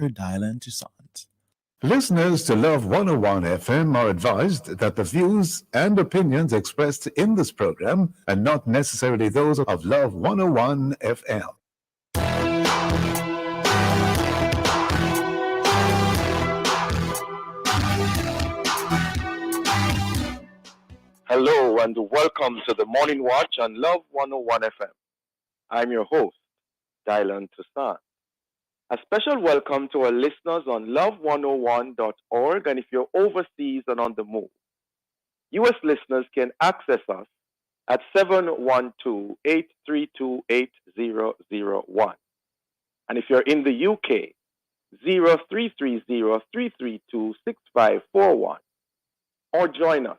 Dylan Toussaint. Listeners to Love 101 FM are advised that the views and opinions expressed in this program are not necessarily those of Love 101 FM. Hello and welcome to the Morning Watch on Love 101 FM. I'm your host, Dylan Toussaint. A special welcome to our listeners on love101.org, and if you're overseas and on the move, U.S. listeners can access us at 712-832-8001. And if you're in the UK, 0330-332-6541. Or join us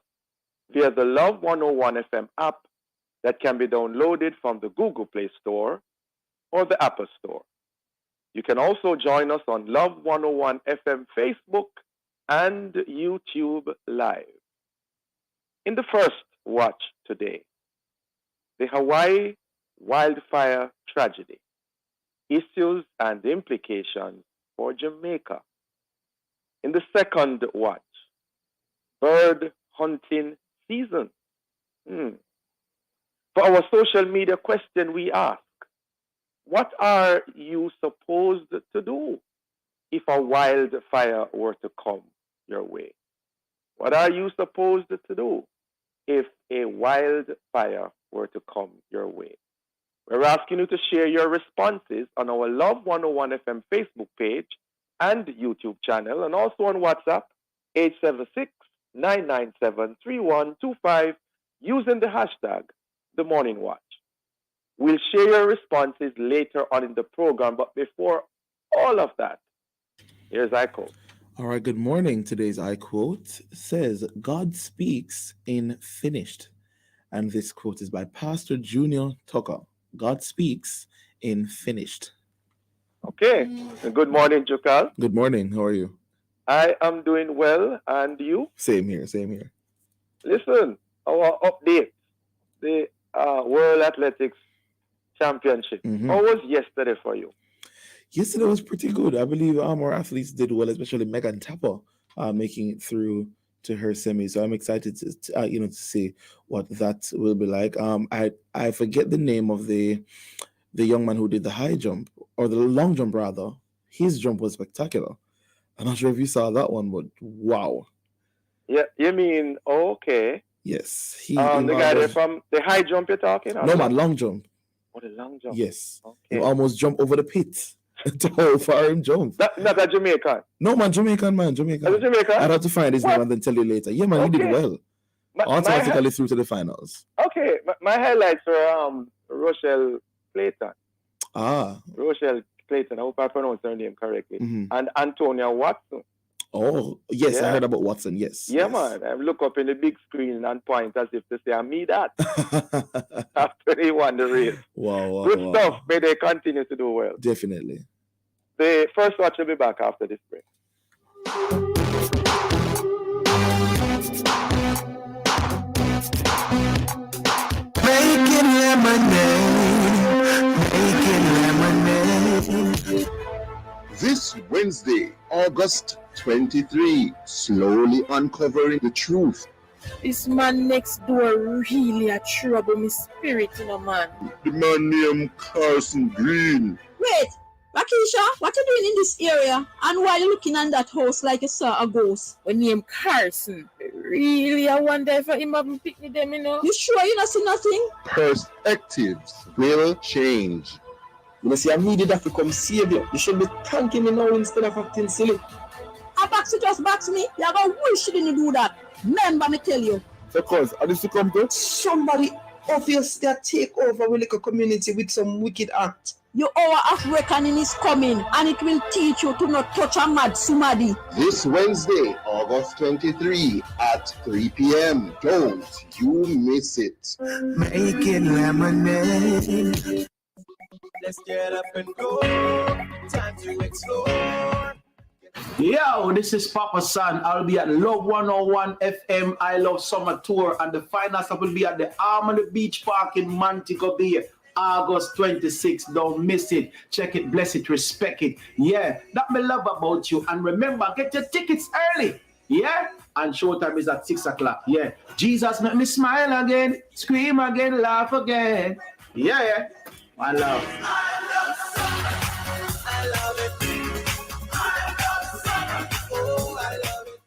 via the Love 101 FM app that can be downloaded from the Google Play Store or the Apple Store. You can also join us on Love 101 FM Facebook and YouTube Live. In the first watch today, the Hawaii wildfire tragedy, issues and implications for Jamaica. In the second watch, bird hunting season. For our social media question, we ask, what are you supposed to do if a wildfire were to come your way? What are you supposed to do if a wildfire were to come your way? We're asking you to share your responses on our Love 101 FM Facebook page and YouTube channel, and also on WhatsApp, 876-997-3125, using the hashtag The Morning Watch. We'll share your responses later on in the program, but before all of that, here's iQuote. All right, good morning. Today's iQuote says, God speaks in finished. And this quote is by Pastor Junior Tucker. God speaks in finished. Okay. Good morning, Jukal. Good morning. How are you? I am doing well, and you? Same here. Listen, our update, the World Athletics Championship. How was yesterday for you? Yesterday was pretty good. I believe our athletes did well, especially Megan Tapper making it through to her semi. So I'm excited to see what that will be like. I forget the name of the young man who did the high jump, or the long jump rather. His jump was spectacular. I'm not sure if you saw that one, but wow. Yeah, you mean okay? Yes, the guy there from the high jump you're talking? No, man, long jump. Oh, the long jump. Yes, okay. He almost jumped over the pit. To how far him jump. Not a Jamaican. No, man, Jamaican. Is it Jamaican? I'd have to find his name and then tell you later. Yeah, man, he did well. Automatically through to the finals. Okay, my highlights were Rochelle Clayton. Rochelle Clayton. I hope I pronounced her name correctly. And Antonia Watson. Oh, yes, yeah. I heard about Watson, yes. Yeah, yes. Man. I look up in the big screen and point as if to say, I me that. After they won the race. Wow. Good stuff. May they continue to do well. Definitely. The first watch will be back after this break. Making lemonade. This Wednesday, August 23, slowly uncovering the truth. This man next door really a trouble me spirit, man. The man named Carson Green. Wait, Rakisha, what are you doing in this area? And why are you looking at that house like you saw a ghost? When named Carson. Really, I wonder if him haven't picked me them, You sure you not see nothing? Perspectives will change. You see, I needed that to come save you. You should be thanking me now instead of acting silly. A box just box me. You're going to wish you didn't do that. Remember me tell you. Because, I used to come to somebody obviously take over with like a community with some wicked act. Your hour of reckoning is coming, and it will teach you to not touch a mad somebody. This Wednesday, August 23 at 3 p.m. Don't you miss it. Making lemonade. Let's get up and go. Time to explore. Yo, this is Papa San. I'll be at Love 101 FM I Love Summer Tour, and the final stop will be at the Arm on the Beach Park in Montego Bay. August 26th. Don't miss it. Check it, bless it, respect it. Yeah, that me love about you. And remember, get your tickets early. Yeah? And showtime is at 6 o'clock. Yeah. Jesus make me smile again, scream again, laugh again. Yeah. I love. I love it. I love summer. Oh, I love it.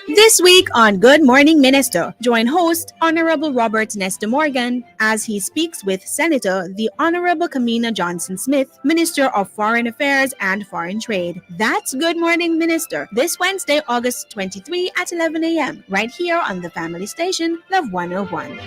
This week on Good Morning Minister, join host Honorable Robert Nesta Morgan as he speaks with Senator the Honorable Kamina Johnson Smith, Minister of Foreign Affairs and Foreign Trade. That's Good Morning Minister, this Wednesday, August 23 at 11 a.m., right here on the family station, Love 101.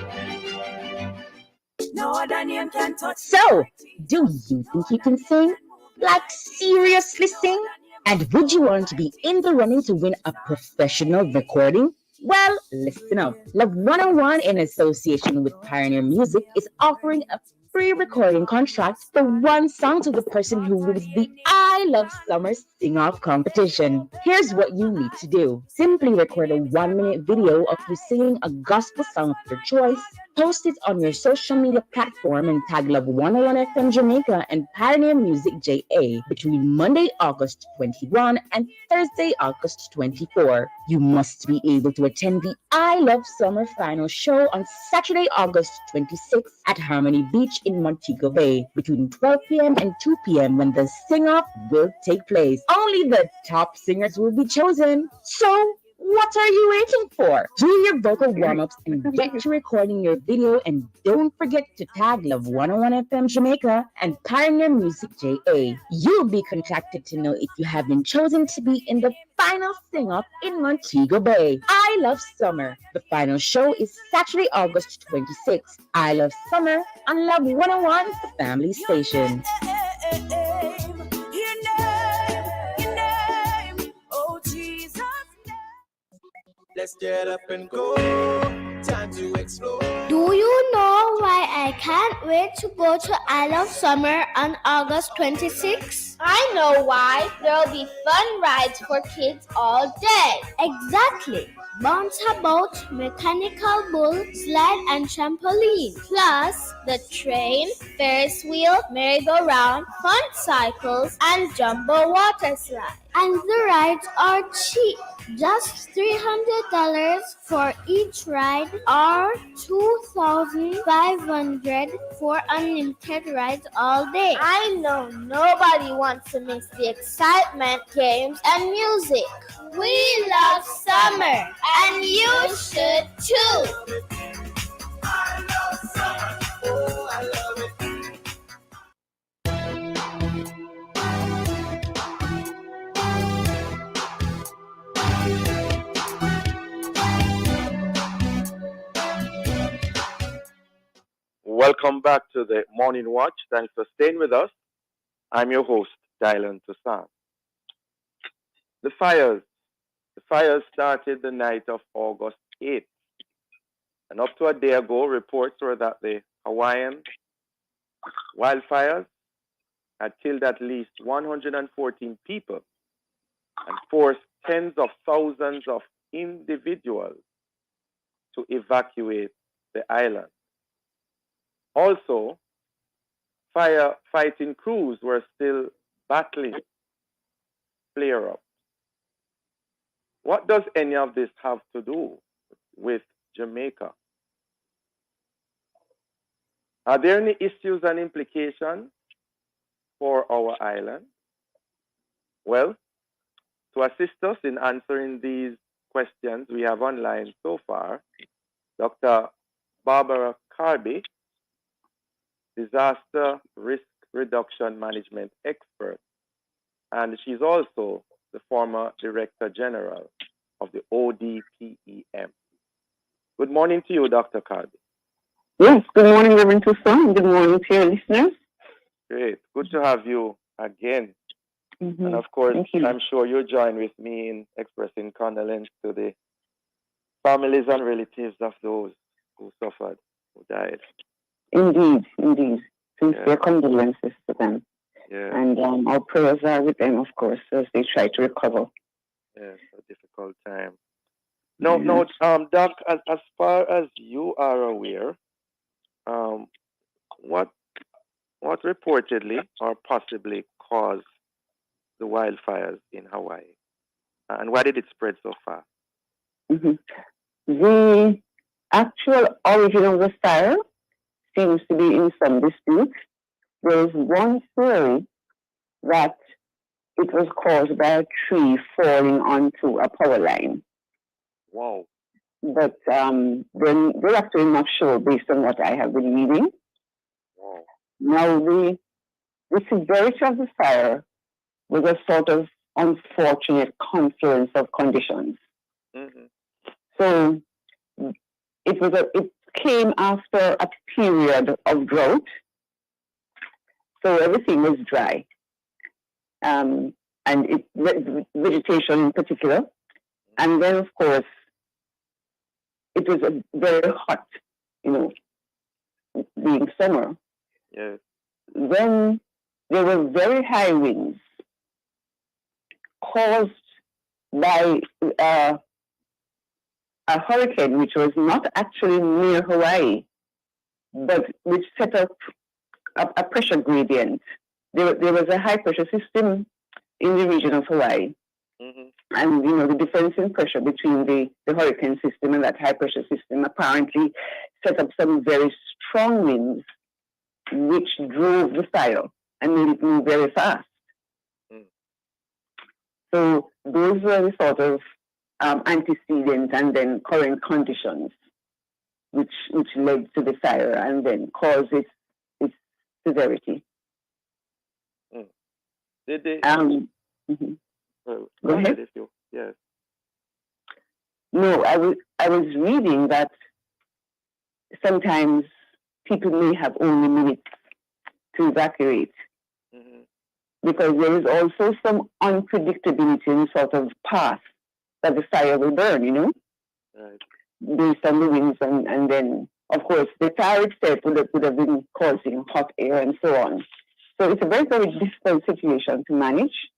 No other name can touch. So, do you think you can sing? Like, seriously sing? And would you want to be in the running to win a professional recording? Well, listen up. Love 101 in association with Pioneer Music is offering a free recording contract for one song to the person who wins the I Love Summer Sing-Off competition. Here's what you need to do. Simply record a 1-minute video of you singing a gospel song of your choice, post it on your social media platform and tag Love 101 FM Jamaica and Pioneer Music JA between Monday, August 21 and Thursday, August 24. You must be able to attend the I Love Summer final show on Saturday, August 26 at Harmony Beach in Montego Bay between 12 p.m. and 2 p.m. when the sing-off will take place. Only the top singers will be chosen. So, what are you waiting for? Do your vocal warm-ups and get to recording your video, and don't forget to tag Love 101 FM Jamaica and Pioneer Music JA. You'll be contacted to know if you have been chosen to be in the final sing-off in Montego Bay. I Love Summer. The final show is Saturday, August 26th. I Love Summer on Love 101, the family station. Let's get up and go. Time to explore. Do you know why I can't wait to go to I Love Summer on August 26th? I know why. There'll be fun rides for kids all day. Exactly. Bounce boat, mechanical bull, slide and trampoline. Plus, the train, Ferris wheel, merry-go-round, fun cycles, and jumbo water slide. And the rides are cheap. Just $300 for each ride or $2,500 for unlimited rides all day. I know nobody wants to miss the excitement, games, and music. We love summer, and you should too. I love summer. Oh, I love it. Welcome back to the Morning Watch. Thanks for staying with us. I'm your host, Dylan Toussaint. The fires started the night of August 8th. And up to a day ago, reports were that the Hawaiian wildfires had killed at least 114 people and forced tens of thousands of individuals to evacuate the island. Also, firefighting crews were still battling flare-ups. What does any of this have to do with Jamaica? Are there any issues and implications for our island? Well, to assist us in answering these questions we have online so far, Dr. Barbara Carby, disaster risk reduction management expert, and she's also the former Director General of the ODPEM. Good morning to you, Dr. Carby. Yes, good morning, Reverend Toussaint. Good morning to your listeners. Great. Good to have you again. Mm-hmm. And of course, I'm sure you join with me in expressing condolence to the families and relatives of those who suffered, who died. Indeed. Sincere condolences to them. Yeah. And our prayers are with them, of course, as they try to recover. Yes, a difficult time. No, Doc, as far as you are aware, um, what what reportedly or possibly caused the wildfires in Hawaii, and why did it spread so fast? Mhm. The actual origin of the fire seems to be in some dispute. There is one theory that it was caused by a tree falling onto a power line. Wow. But they're actually not sure based on what I have been reading. Wow. Now, the severity of the fire was a sort of unfortunate confluence of conditions. Mm-hmm. So it came after a period of drought. So everything was dry, and vegetation in particular. And then, of course, it was very hot, being summer. Yes. Then there were very high winds caused by a hurricane which was not actually near Hawaii, but which set up a pressure gradient. There was a high pressure system in the region of Hawaii. Mm-hmm. And, the difference in pressure between the hurricane system and that high pressure system apparently set up some very strong winds, which drove the fire and made it move very fast. Mm. So those were the sort of antecedents and then current conditions which led to the fire and then caused its severity. Mm. Did they? Mm-hmm. Go ahead if you. Yes. No, I was reading that sometimes people may have only minutes to evacuate, mm-hmm. because there is also some unpredictability in sort of path that the fire will burn, Right. based on the winds and then, of course, the fire itself would have been causing hot air and so on. So it's a very, very difficult situation to manage,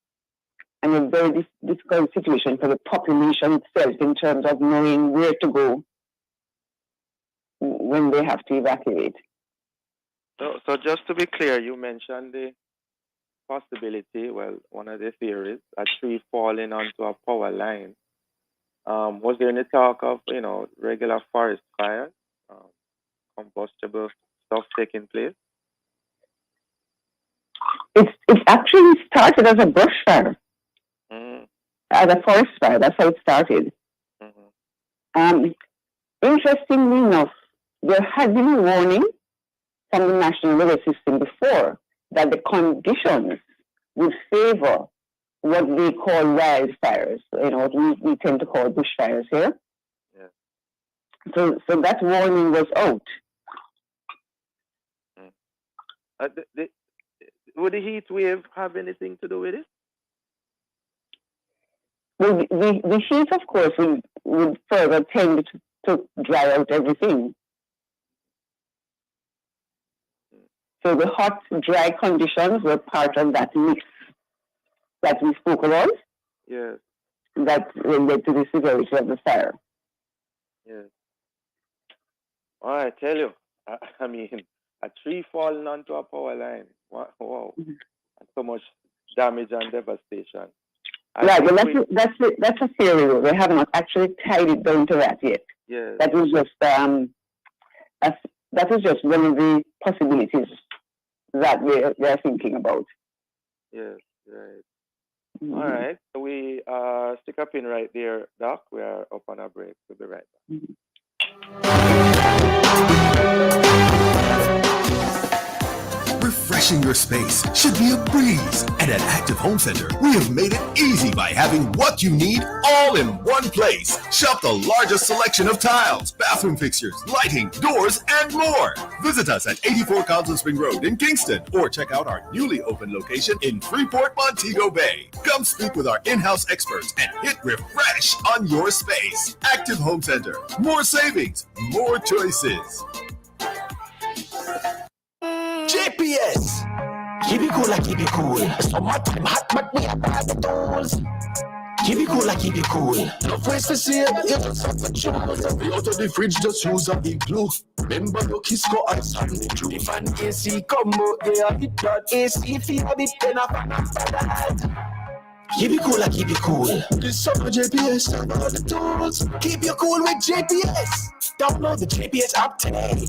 and a very difficult situation for the population itself in terms of knowing where to go when they have to evacuate. So just to be clear, you mentioned the possibility, one of the theories, a tree falling onto a power line. Was there any talk of, regular forest fires, combustible stuff taking place? It actually started as a brush fire, mm-hmm. as a forest fire. That's how it started. Mm-hmm. Interestingly enough, there had been a warning from the National Weather System before that the conditions would favor what they call wildfires, what we tend to call bushfires here. Yeah. So that warning was out. Would the heat wave have anything to do with it? Well, the heat, of course, would further tend to dry out everything. So the hot, dry conditions were part of that mix that we spoke about. Yes. That led to the severity of the fire. Yes. All right, I tell you, I mean, a tree falling onto a power line. Wow. Mm-hmm. So much damage and devastation. Right, but that's a theory. We have not actually tied it down to that yet. Yes. That was just one of the possibilities that we are thinking about. Yes, right. Mm-hmm. All right. So we stick up in right there, Doc. We are up on our break. We'll be right back. Mm-hmm. Refreshing your space should be a breeze. And at Active Home Center, we have made it easy by having what you need all in one place. Shop the largest selection of tiles, bathroom fixtures, lighting, doors, and more. Visit us at 84 Carlton Spring Road in Kingston, or check out our newly opened location in Freeport, Montego Bay. Come speak with our in-house experts and hit refresh on your space. Active Home Center. More savings, more choices. GPS. Keep it cool, keep it cool. Summertime hot, but we have all the tools. Keep it cool, keep it cool. No place to see it, you just have to jump out of the fridge, just use a big glue. Remember your kiss go ice on the glue. If an AC come out, they have it done. AC if you have it, then up and that. Keep it cool. This summer JPS, download all the tools. Keep you cool with JPS. Download the JPS app today.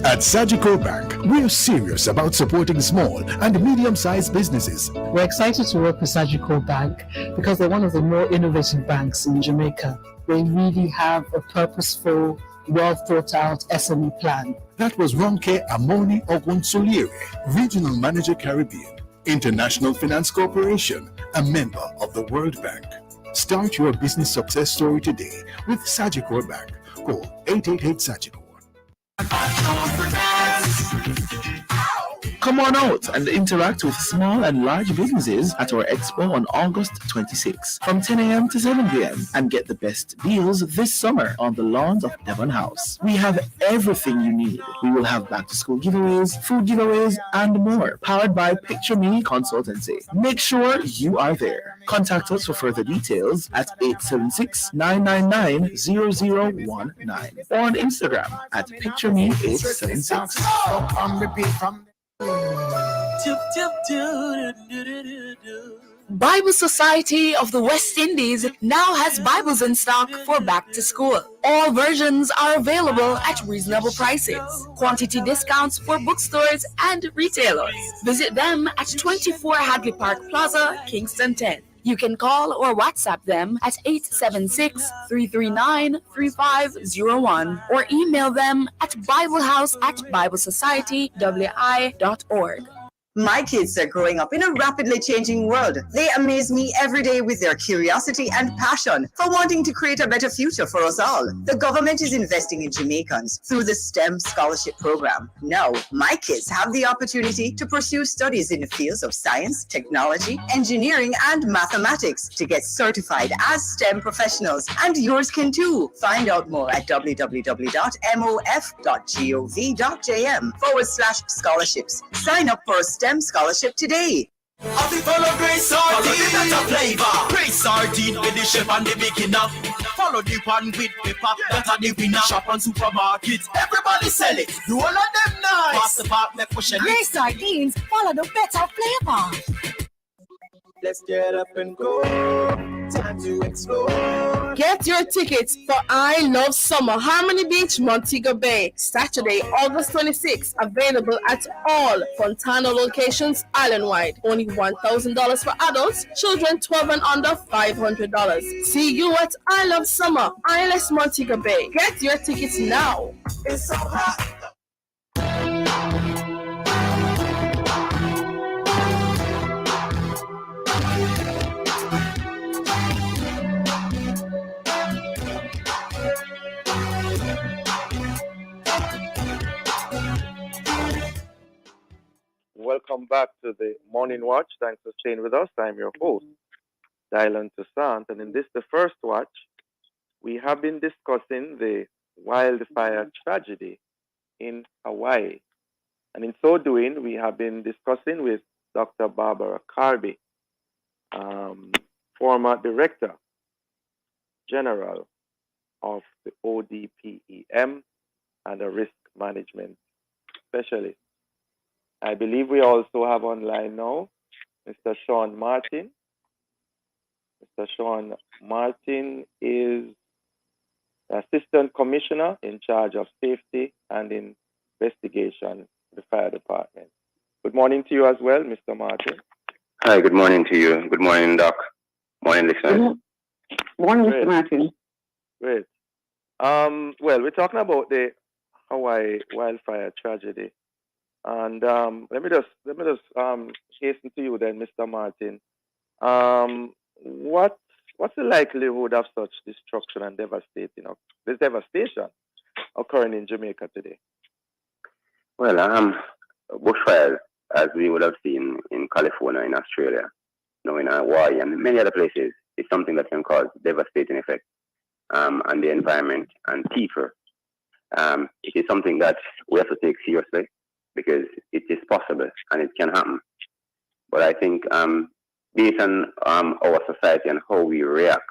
At Sagicor Bank, we're serious about supporting small and medium-sized businesses. We're excited to work with Sagicor Bank because they're one of the more innovative banks in Jamaica. They really have a purposeful, well-thought-out SME plan. That was Ronke Amoni Ogunsolire, Regional Manager Caribbean, International Finance Corporation, a member of the World Bank. Start your business success story today with Sagicor Bank. Call 888-SAGICOR. Come on out and interact with small and large businesses at our expo on August 26 from 10 a.m. to 7 p.m. and get the best deals this summer on the lawns of Devon House. We have everything you need. We will have back-to-school giveaways, food giveaways, and more, powered by Picture Me Consultancy. Make sure you are there. Contact us for further details at 876-999-0019 or on Instagram at PictureMe876. Bible Society of the West Indies now has Bibles in stock for back to school. All versions are available at reasonable prices. Quantity discounts for bookstores and retailers. Visit them at 24 Hadley Park Plaza, Kingston 10. You can call or WhatsApp them at 876-339-3501 or email them at biblehouse@biblesocietywi.org. My kids are growing up in a rapidly changing world. They amaze me every day with their curiosity and passion for wanting to create a better future for us all. The government is investing in Jamaicans through the STEM scholarship program. Now, my kids have the opportunity to pursue studies in the fields of science, technology, engineering, and mathematics to get certified as STEM professionals. And yours can too. Find out more at www.mof.gov.jm/scholarships. Sign up for a STEM scholarship today. Follow Grace Sardine. Grace Sardine with the chef and the beginner. Follow the one with pepper, that are the winner. Shop on supermarkets, everybody sell it. Do all of them nice. Pass the part, make push it. Grace Sardines, follow the better flavor. Let's get up and go. Time to explore. Get your tickets for I Love Summer, Harmony Beach, Montego Bay, Saturday, August 26th. Available at all Fontana locations island-wide. Only $1,000 for adults, children 12 and under, $500. See you at I Love Summer, Isles Montego Bay. Get your tickets now. It's so hot. Welcome back to the Morning Watch. Thanks for staying with us. I'm your host, Dylan Toussaint. And in this, the first watch, we have been discussing the wildfire tragedy in Hawaii. And in so doing, we have been discussing with Dr. Barbara Carby, former Director General of the ODPEM and a risk management specialist. I believe we also have online now Mr. Sean Martin. Mr. Sean Martin is Assistant Commissioner in charge of safety and investigation for the fire department. Good morning to you as well, Mr. Martin. Hi, good morning to you. Good morning, Doc. Morning, listeners. Morning, Mr. Martin. Great. Well, we're talking about the Hawaii wildfire tragedy. And let me just hasten to you then, Mr. Martin. What's the likelihood of such destruction and devastation occurring in Jamaica today? Well, bushfires, as we would have seen in California, in Australia, in Hawaii, and many other places, is something that can cause devastating effects on the environment and people. It is something that we have to take seriously, because it is possible and it can happen. But I think based on our society and how we react,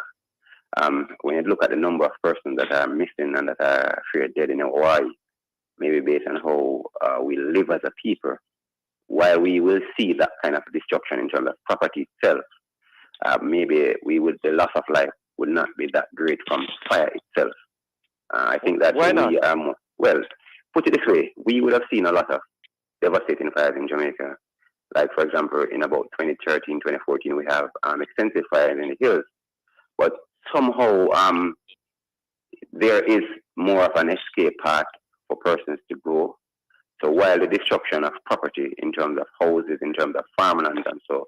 when you look at the number of persons that are missing and that are feared dead in Hawaii, maybe based on how we live as a people, while we will see that kind of destruction in terms of property itself, maybe the loss of life would not be that great from fire itself. I think that Why not? Well, put it this way, we would have seen a lot of devastating fires in Jamaica. Like, for example, in about 2013, 2014, we have extensive fires in the hills. But somehow there is more of an escape path for persons to go. So while the destruction of property in terms of houses, in terms of farmland and so,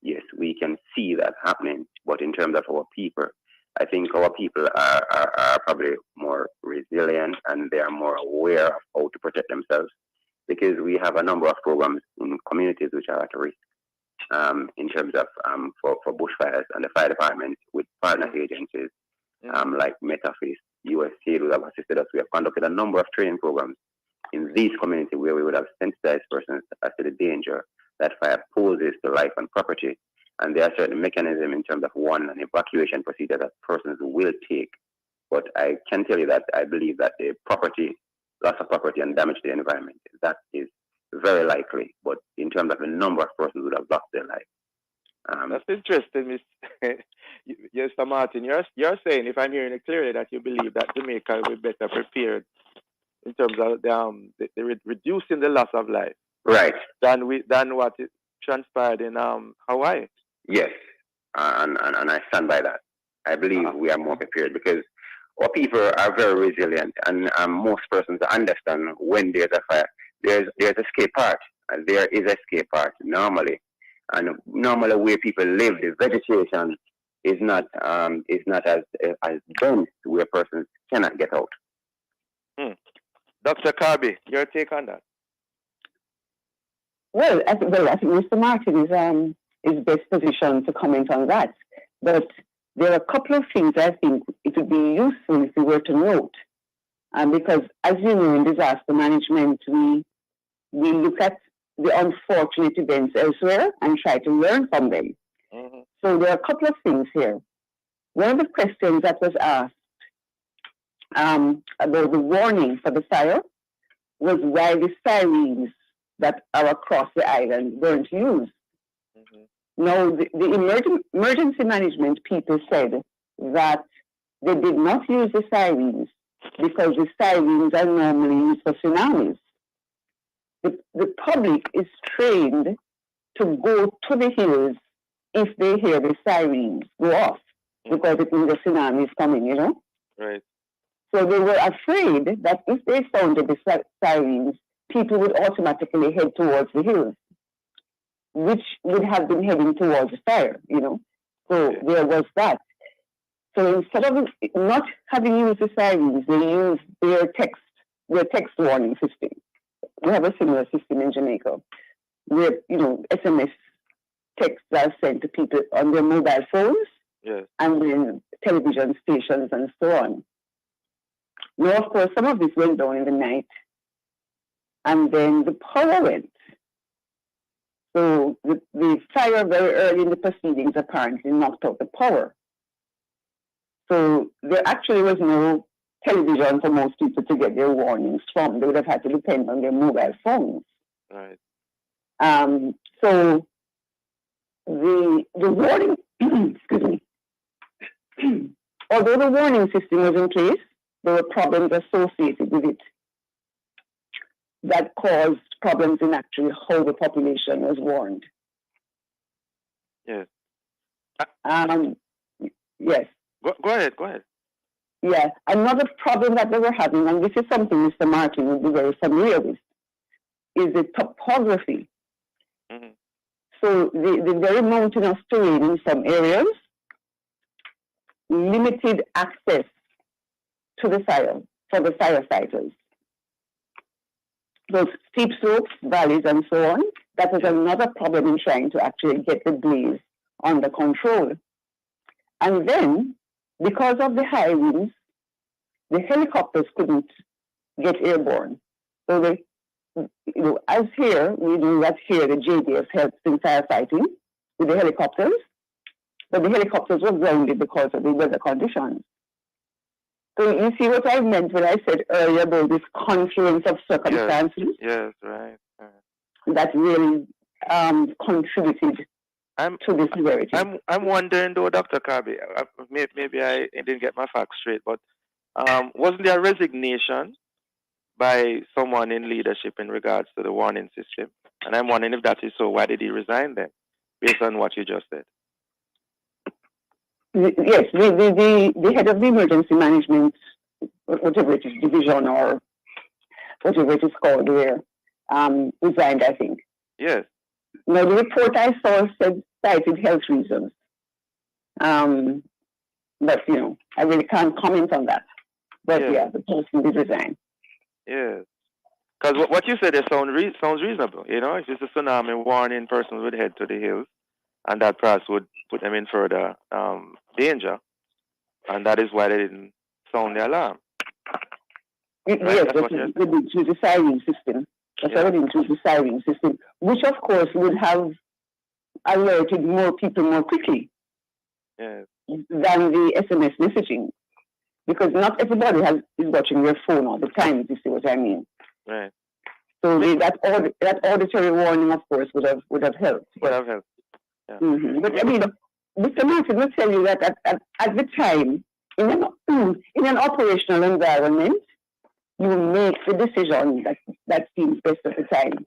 yes, we can see that happening. But in terms of our people, I think our people are probably more resilient and they are more aware of how to protect themselves, because we have a number of programs in communities which are at risk in terms of for bushfires, and the fire department with partner agencies like Metafis, USAID who have assisted us. We have conducted a number of training programs in these communities where we would have sensitized persons as to the danger that fire poses to life and property. And there are certain mechanisms in terms of an evacuation procedure that persons will take. But I can tell you that I believe that the loss of property and damage to the environment, that is very likely. But in terms of the number of persons who would have lost their life. That's interesting, Mr. Martin. You're saying, if I'm hearing it clearly, that you believe that Jamaica will be better prepared in terms of the reducing the loss of life, right? Than what it transpired in Hawaii. Yes, and I stand by that. I believe we are more prepared because our people are very resilient, and most persons understand when there's a fire, there's escape path. There is escape path normally, and normally where people live, the vegetation is not as dense where persons cannot get out. Dr. Kirby, your take on that? Well, I think Mr. Martin is best positioned to comment on that. But there are a couple of things I think it would be useful if we were to note. Because, as you know, in disaster management, we look at the unfortunate events elsewhere and try to learn from them. Mm-hmm. So there are a couple of things here. One of the questions that was asked about the warning for the fire was why the sirens that are across the island weren't used. Mm-hmm. Now, the emergency management people said that they did not use the sirens because the sirens are normally used for tsunamis. The public is trained to go to the hills if they hear the sirens go off, because it means the tsunami is coming, you know? Right. So they were afraid that if they sounded the sirens, people would automatically head towards the hills, which would have been heading towards the fire, you know? So there was that. So instead of not having used the sirens, they used their text warning system. We have a similar system in Jamaica, where, you know, SMS texts are sent to people on their mobile phones, yes, and then television stations and so on. Now, of course, some of this went down in the night, and then the power went. So the fire very early in the proceedings apparently knocked out the power. So there actually was no television for most people to get their warnings from. They would have had to depend on their mobile phones. Right. So the warning, excuse me, although the warning system was in place, there were problems associated with it that caused problems in actually how the population was warned. Yes. Yes. Go ahead. Yeah, another problem that they were having, and this is something Mr. Martin would be very familiar with, is the topography. Mm-hmm. So the very mountainous terrain in some areas limited access to the fire for the firefighters. Those steep slopes, valleys, and so on, that was another problem in trying to actually get the blaze under control. And then, because of the high winds, the helicopters couldn't get airborne. So as here, we know that here the JDF helps in firefighting, with the helicopters, but the helicopters were grounded because of the weather conditions. So you see what I meant when I said earlier about this confluence of circumstances? Yes, right. That really contributed to this severity. I'm wondering though, Dr. Kirby, maybe I didn't get my facts straight, but wasn't there a resignation by someone in leadership in regards to the warning system? And I'm wondering if that is so, why did he resign then, based on what you just said? Yes, the head of the emergency management, whatever it is, division or whatever it is called there, resigned, I think. Yes. Now, the report I saw cited health reasons. But, I really can't comment on that. But, the person did resign. Yes. Because what you said sounds reasonable. If it's a tsunami warning, persons would head to the hills, and that perhaps would put them in further danger. And that is why they didn't sound the alarm. Yes, but through the siren system. That's already through the siren system, which of course would have alerted more people more quickly than the SMS messaging. Because not everybody is watching their phone all the time, if you see what I mean. Right. So that auditory warning, of course, would have helped. Would have helped. Yeah. Mm-hmm. But I mean, Mr. Martin will tell you that at the time, in an operational environment, you make the decision that seems best at the time.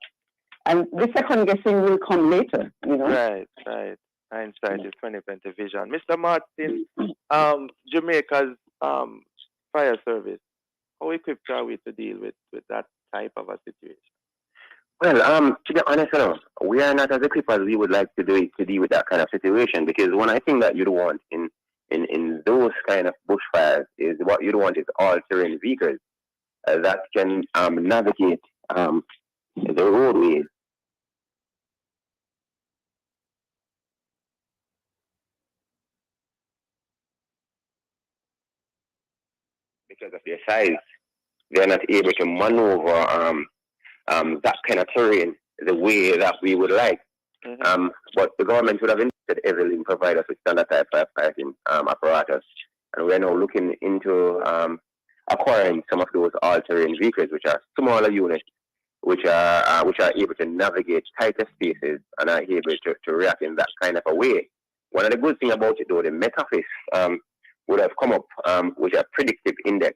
And the second guessing will come later, Right. Hindsight is 20/20 vision. Mr. Martin, Jamaica's fire service, how equipped are we to deal with that type of a situation? Well, to be honest, we are not as equipped as we would like to deal with that kind of situation, because one I think that you'd want in those kind of bushfires is what you'd want is all-terrain vehicles that can navigate the roadways. Because of their size, they're not able to maneuver that kind of terrain the way that we would like. Mm-hmm. But the government would have invested heavily in providing us with standard type firefighting apparatus, and we are now looking into acquiring some of those all-terrain vehicles, which are smaller units, which are able to navigate tighter spaces and are able to react in that kind of a way. One of the good things about it, though, the Met Office would have come up with a predictive index,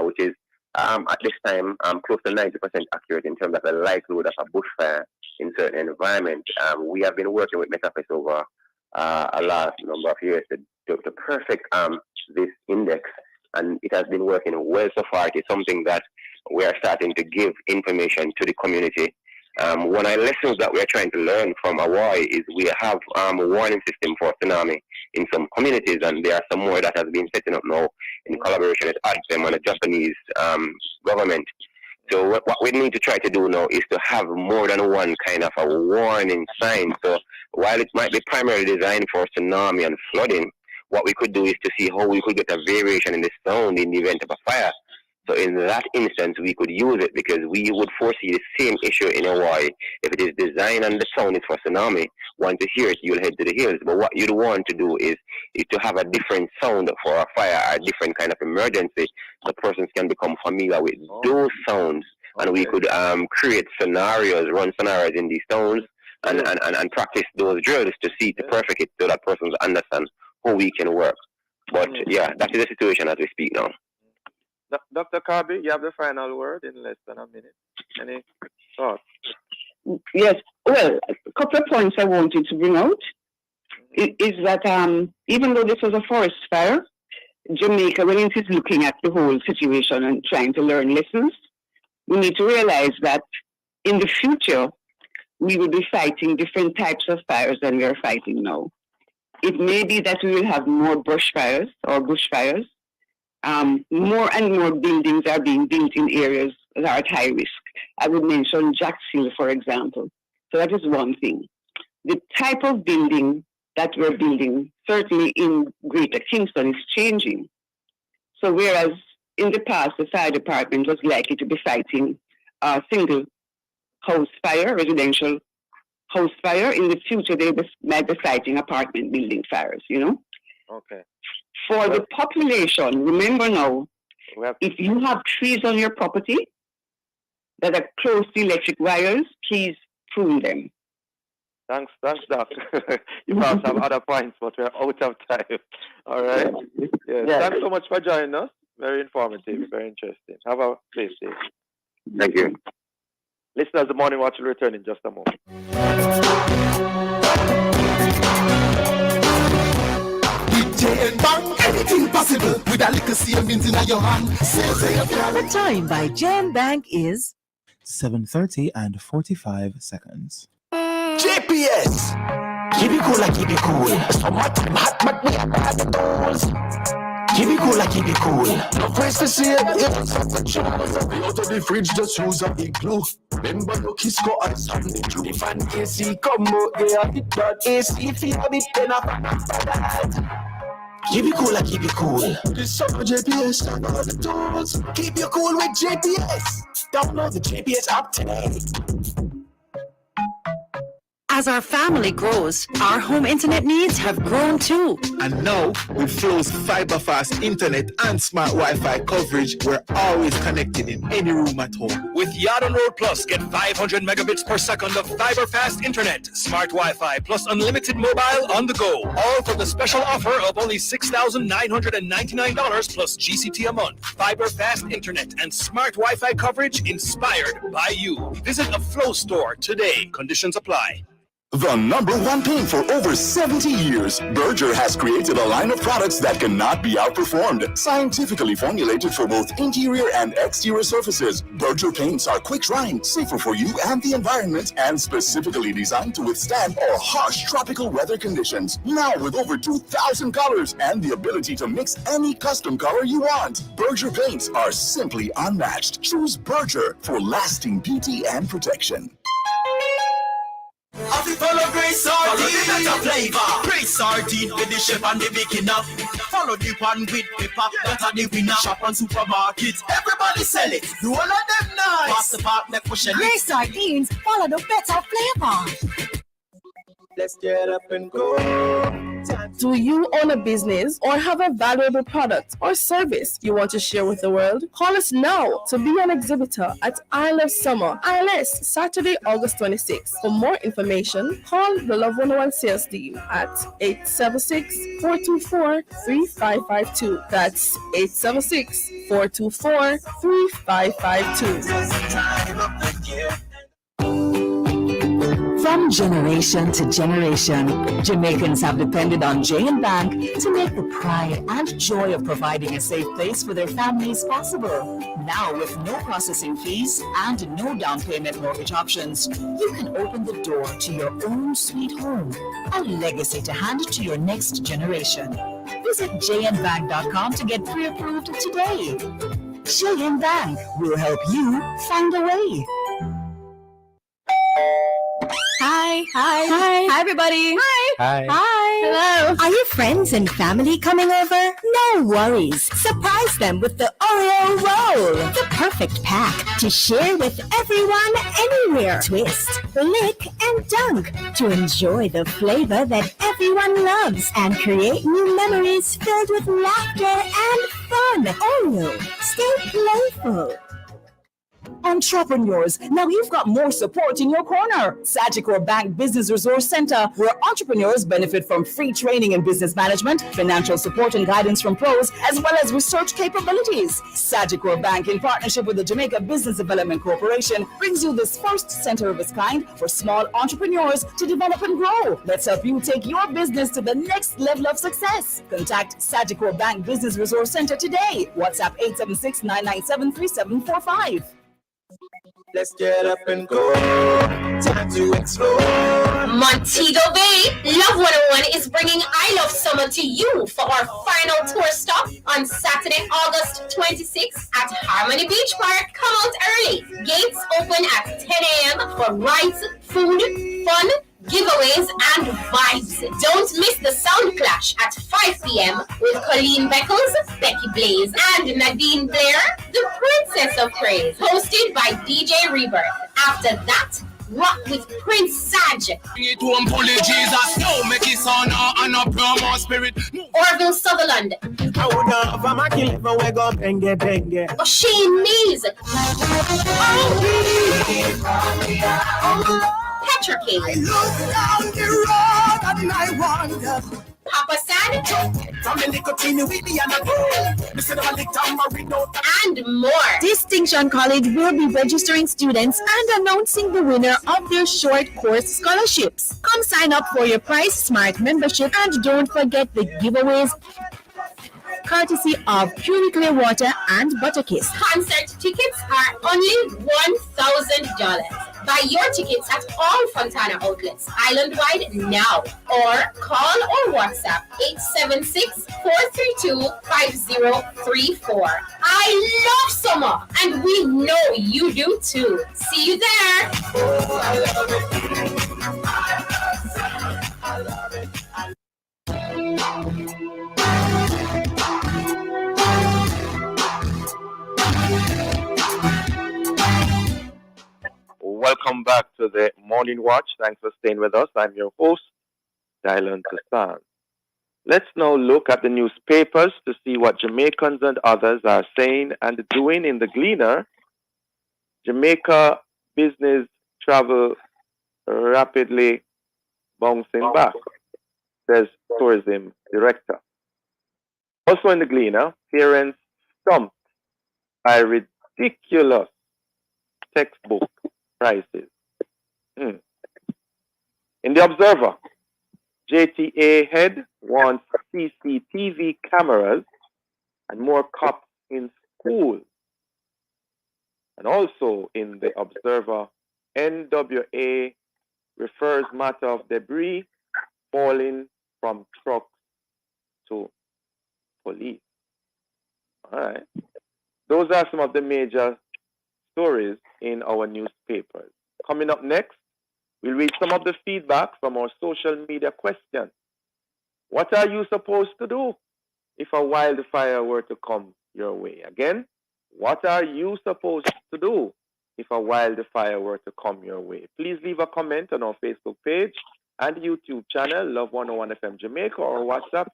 which is at this time close to 90% accurate in terms of the likelihood of a bushfire in certain environments. We have been working with Met Office over a last number of years to perfect this index, and it has been working well so far. It is something that we are starting to give information to the community. One of the lessons that we are trying to learn from Hawaii is we have a warning system for tsunami in some communities, and there are some more that has been setting up now in collaboration with ADSEM and the Japanese government. So what we need to try to do now is to have more than one kind of a warning sign. So while it might be primarily designed for tsunami and flooding, what we could do is to see how we could get a variation in the sound in the event of a fire. So in that instance, we could use it because we would foresee the same issue in Hawaii. If it is designed and the sound is for tsunami, once you hear it, you'll head to the hills. But what you'd want to do is to have a different sound for a fire, a different kind of emergency. The persons can become familiar with those sounds. And we could create scenarios, run scenarios in these sounds and practice those drills to see to perfect it so that persons understand how we can work. But yeah, that is the situation as we speak now. Dr. Kirby, you have the final word in less than a minute. Any thoughts? Yes. Well, a couple of points I wanted to bring out is that even though this was a forest fire, Jamaica, when it is looking at the whole situation and trying to learn lessons, we need to realize that in the future, we will be fighting different types of fires than we are fighting now. It may be that we will have more brush fires or bushfires. More and more buildings are being built in areas that are at high risk. I would mention Jack's Hill, for example. So that is one thing. The type of building that we're building, certainly in Greater Kingston, is changing. So whereas in the past, the fire department was likely to be fighting a single house fire, residential house fire. In the future, they might be citing apartment building fires, Okay. For the population, remember now, if you have trees on your property that are close to electric wires, please prune them. Thanks, Doc. You perhaps have other points, but we're out of time. All right. Yes. Thanks so much for joining us. Very informative, very interesting. Have a safe day. Thank you. Listeners, the Morning Watch will return in just a moment. Bank, anything possible with a little savings in your hand. The time by J&M Bank is 7:30 and 45 seconds. GPS. Keep it cool, keep it cool. Summertime hot, but we are the doors. Keep it cool. No price to see it. Out of the fridge, just use a big glue. Remember no Kisco and Sunday. The fan AC come out, they are hit that AC feel a bit then up. Keep it cool. This summer GPS on all the doors. Keep you cool with GPS. Download the GPS app today. As our family grows, our home internet needs have grown too. And now, with Flow's fiber-fast internet and smart Wi-Fi coverage, we're always connected in any room at home. With Yadon Road Plus, get 500 megabits per second of fiber-fast internet, smart Wi-Fi, plus unlimited mobile on the go. All for the special offer of only $6,999 plus GCT a month. Fiber-fast internet and smart Wi-Fi coverage inspired by you. Visit a Flow store today. Conditions apply. The number one paint for over 70 years, Berger has created a line of products that cannot be outperformed. Scientifically formulated for both interior and exterior surfaces, Berger paints are quick-drying, safer for you and the environment, and specifically designed to withstand our harsh tropical weather conditions. Now with over 2,000 colors and the ability to mix any custom color you want. Berger paints are simply unmatched. Choose Berger for lasting beauty and protection. I follow Grace Sardine, that's a flavor. Grace Sardine with the chef and the beginner. Follow the one with pepper, that's the winner. Shop on supermarkets, everybody sell it. Do all of them nice. Pass the part, make push it. Grace Sardines follow the better flavor. Let's get up and go. Do you own a business or have a valuable product or service you want to share with the world? Call us now to be an exhibitor at I Love Summer, ILS, Saturday, August 26th. For more information, call the Love 101 sales team at 876-424-3552. That's 876-424-3552. From generation to generation, Jamaicans have depended on J&M Bank to make the pride and joy of providing a safe place for their families possible. Now, with no processing fees and no down payment mortgage options, you can open the door to your own sweet home, a legacy to hand to your next generation. Visit jnbank.com to get pre-approved today. J&M Bank will help you find a way. Hi, everybody. Hi. Hello. Are your friends and family coming over? No worries. Surprise them with the Oreo roll. The perfect pack to share with everyone anywhere. Twist, lick, and dunk to enjoy the flavor that everyone loves and create new memories filled with laughter and fun. Oreo, stay playful. Entrepreneurs, now you've got more support in your corner. Sagicor Bank Business Resource Center, where entrepreneurs benefit from free training in business management, financial support and guidance from pros, as well as research capabilities. Sagicor Bank, in partnership with the Jamaica Business Development Corporation, brings you this first center of its kind for small entrepreneurs to develop and grow. Let's help you take your business to the next level of success. Contact Sagicor Bank Business Resource Center today. WhatsApp 876-997-3745. Let's get up and go. Time to explore. Montego Bay, Love 101 is bringing I Love Summer to you for our final tour stop on Saturday, August 26th at Harmony Beach Park. Come out early. Gates open at 10 a.m. for rides, food, fun, giveaways, and vibes. Don't miss the Sound Clash at 5 p.m. with Colleen Beckles, Becky Blaze, and Nadine Blair, the Princess of Praise, hosted by DJ Rebirth. After that, Rock with Prince Saj. Orville Sutherland. O'Shane Mills. Petra King. Papa Sad. And more. Distinction College will be registering students and announcing the winner of their short course scholarships. Come sign up for your Price Smart membership and don't forget the giveaways courtesy of Pure Clear Water and Butterkiss. Concert tickets are only $1,000. Buy your tickets at all Fontana outlets, island-wide now, or call or WhatsApp 876-432-5034. I love summer, and we know you do too. See you there. Welcome back to the Morning Watch. Thanks for staying with us. I'm your host, Dylan Toussaint. Let's now look at the newspapers to see what Jamaicans and others are saying and doing in the Gleaner. Jamaica business travel rapidly bouncing back, says tourism director. Also in the Gleaner, parents stumped by ridiculous textbook prices. In the Observer, JTA head wants CCTV cameras and more cops in school. And also in the Observer, NWA refers matter of debris falling from trucks to police. All right. Those are some of the major stories in our newspapers. Coming up next, we'll read some of the feedback from our social media questions. What are you supposed to do if a wildfire were to come your way? Again, what are you supposed to do if a wildfire were to come your way? Please leave a comment on our Facebook page and YouTube channel, Love 101 FM Jamaica, or WhatsApp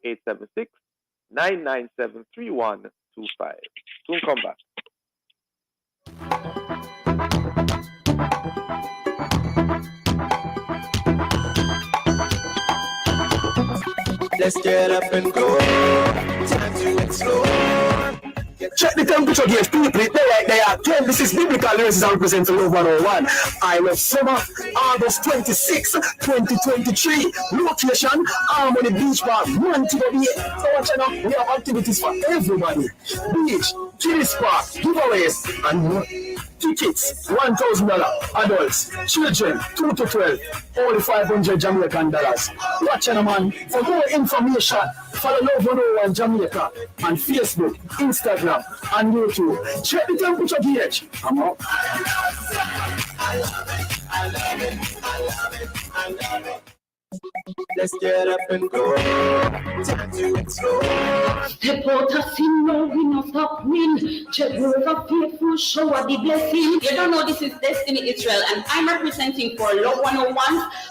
876-997-3125. Soon come back. Let's get up and go. Time to explore. Check the temperature gauge, people. They're right there. Again, this is Biblical Lyrics I represent Love 101. I Love Summer, August 26, 2023. Location, Harmony Beach Park, Montego Bay. So watch out, we have activities for everybody. Beach, Kiddie Park, giveaways, and more. Tickets, $1,000. Adults, children, 2 to 12, only $500 Jamaican dollars. Watch out, man. For more information, follow Love 101 Jamaica on Facebook, Instagram, and YouTube. Check the temperature gauge. Come on. I love it. I love it. I love it. I love it. Let's get up and go. Time to explore. Step out of sin, no, we no stop win. Jehovah faithful, show us the blessing. You don't know this is Destiny Israel, and I'm representing for Love 101.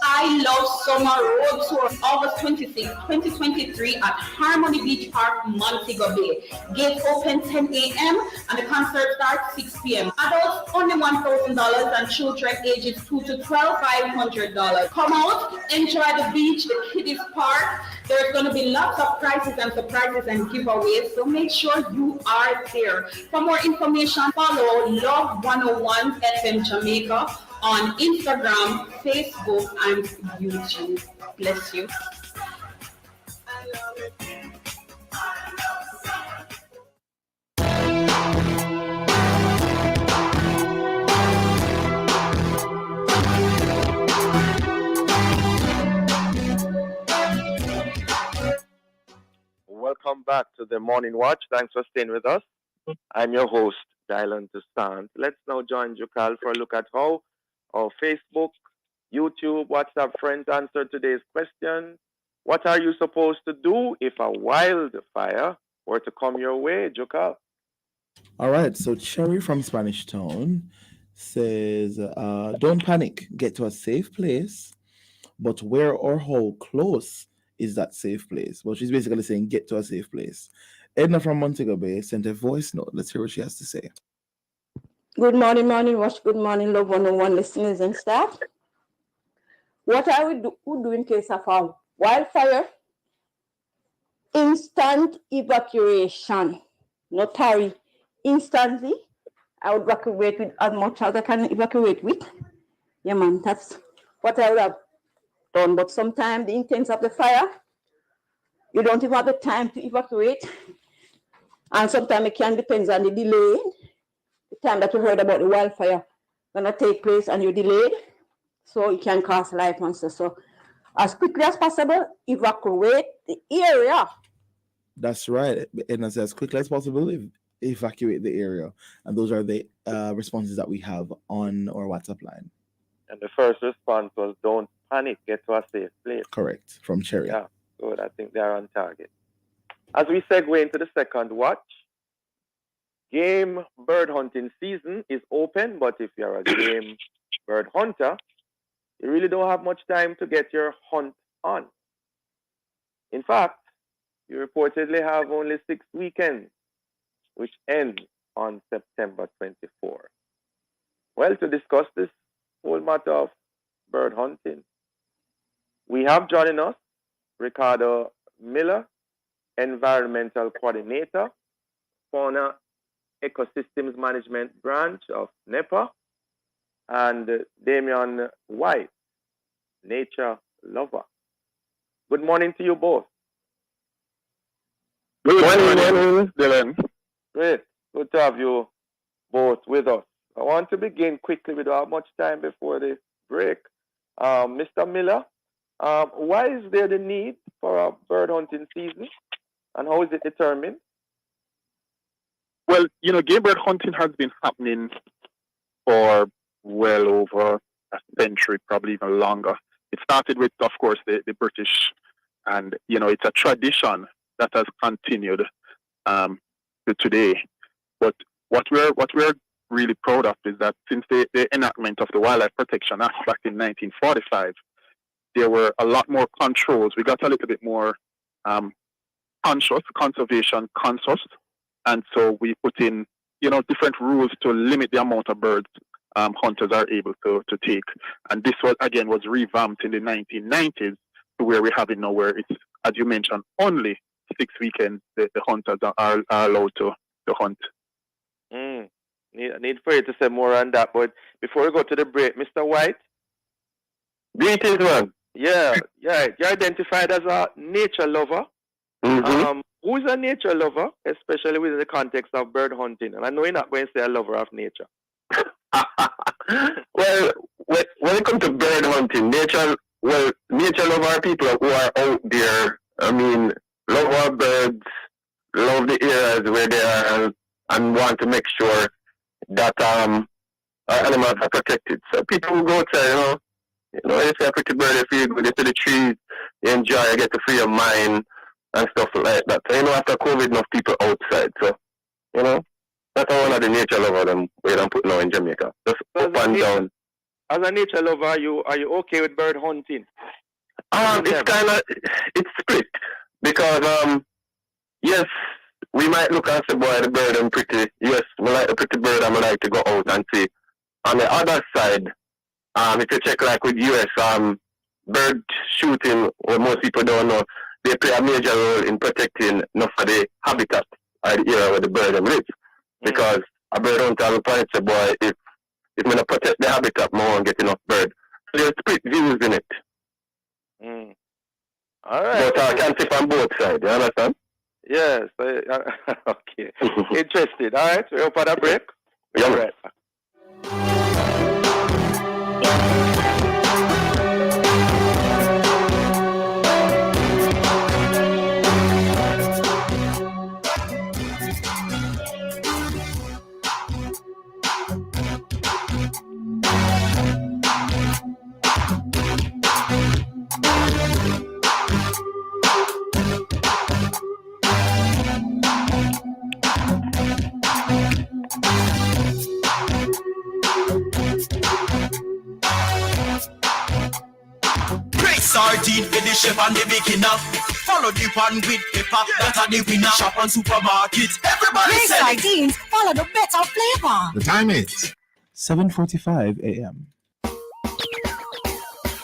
I Love Summer Road Tour, August 26, 2023 at Harmony Beach Park, Montego Bay. Gates open 10 a.m. and the concert starts 6 p.m. Adults only $1,000 and children ages 2 to 12, $500. Come out, enjoy the beach, the kiddies park. There's going to be lots of prizes and surprises and giveaways, so make sure you are there. For more information, follow Love 101 FM Jamaica on Instagram, Facebook, and YouTube. Bless you. Welcome back to the Morning Watch. Thanks for staying with us. I'm your host, Dylan Toussaint. Let's now join Jukal for a look at how our Facebook, YouTube, WhatsApp friends answered today's question. What are you supposed to do if a wildfire were to come your way, Jukal? All right, so Cherry from Spanish Town says, don't panic, get to a safe place, but where or how close is that safe place? Well, she's basically saying get to a safe place. Edna from Montego Bay sent a voice note. Let's hear what she has to say. Good morning, Rush. Good morning, Love 101 listeners and staff. What I would do in case of a wildfire? Instant evacuation. Not tarry. Instantly, I would evacuate with as much as I can evacuate with. Yeah, man, that's what I would have done. But sometimes the intense of the fire, you don't even have the time to evacuate. And sometimes it can depend on the delay. The time that you heard about the wildfire gonna take place and you're delayed, so it can cost life and so as quickly as possible, evacuate the area. That's right. And as quickly as possible, evacuate the area. And those are the responses that we have on our WhatsApp line. And the first response was, don't panic, get to a safe place. Correct. From Cherry. Yeah, good. I think they are on target. As we segue into the second watch, game bird hunting season is open, but if you're a game bird hunter, you really don't have much time to get your hunt on. In fact, you reportedly have only 6 weekends, which end on September 24. Well, to discuss this whole matter of bird hunting, we have joining us Ricardo Miller, Environmental Coordinator, Fauna Ecosystems Management Branch of NEPA, and Damian White, Nature Lover. Good morning to you both. Good morning, Dylan. Great. Good to have you both with us. I want to begin quickly without much time before the break. Mr. Miller, why is there the need for a bird hunting season, and how is it determined? Well, game bird hunting has been happening for well over a century, probably even longer. It started with, of course, the British, and it's a tradition that has continued to today. But what we're really proud of is that since the enactment of the Wildlife Protection Act back in 1945, there were a lot more controls. We got a little bit more conservation conscious, and so we put in different rules to limit the amount of birds hunters are able to take. And this was revamped in the 1990s to where we have it now, where it's, as you mentioned, only 6 weekends the hunters are allowed to hunt. Need for you to say more on that, but before we go to the break, Mr. White. Greetings, man. Yeah. You're identified as a nature lover. Mm-hmm. Who is a nature lover, especially within the context of bird hunting? And I know you're not going to say a lover of nature. Well, when it comes to bird hunting, nature lover are people who are out there. I mean, love our birds, love the areas where they are, and want to make sure that our animals are protected. So people who go outside, you see a pretty bird, you feel good, you see the trees, you enjoy, you get to free your mind and stuff like that. So, after COVID, enough people outside. So, that's one of the nature lovers them we don't put now in Jamaica. Just up and down. As a nature lover, are you okay with bird hunting? It's split. Because, yes, we might look and say, boy, the bird is pretty. Yes, we like the pretty bird and we like to go out and see. On the other side, if you check like with US, bird shooting, what most people don't know, they play a major role in protecting enough of the habitat or the area where the bird lives. Because a bird hunter will probably say, boy, if we don't protect the habitat, we won't get enough bird. So there's split views in it. All right. But I can see from both sides, you understand? Yes. Okay. Interested. All right. So we'll put a break. Yeah. All right. sardine for the chef and the beginner. Follow the pan with pepper, that are the winner. Shop on supermarket, everybody Praise sell it. sardines, follow the better flavor. The time is 7:45 a.m.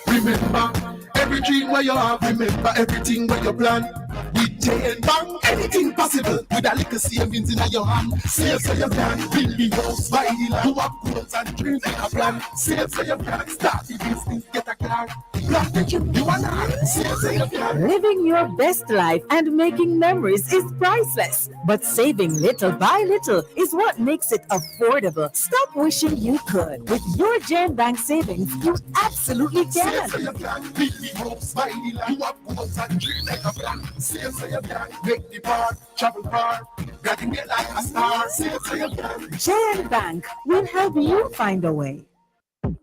Remember every dream where you have, remember everything where you plan. With J&B Bank, anything possible. With a little savings in your hand. Save so you can build the house, buy the land. Do up goals and dreams in a plan. Save so you can start the business, get a car. Block the queue, you want to save so you can. Living your best life and making memories is priceless. But saving little by little is what makes it affordable. Stop wishing you could. With your J&B Bank savings, you absolutely can. Save so you can build the house, buy the land. Do up goals and dreams in a plan. Save so you can make the part, travel far, graduate like a star. Save so you can. J&B Bank will help you find a way.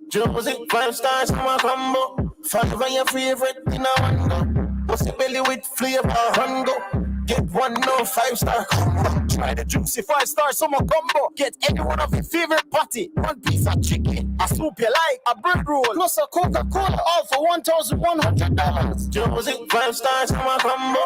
Josie, 5 stars from a combo. 5 of your favorite in a one go. Pussy belly with flavor, one go. Get one no 5-star combo. Try the juicy 5-star summer combo. Get any one of your favorite patty. 1 piece of chicken, a soup you like, a bread roll, plus a Coca-Cola, all for $1,100. Josie, 5 stars from a combo.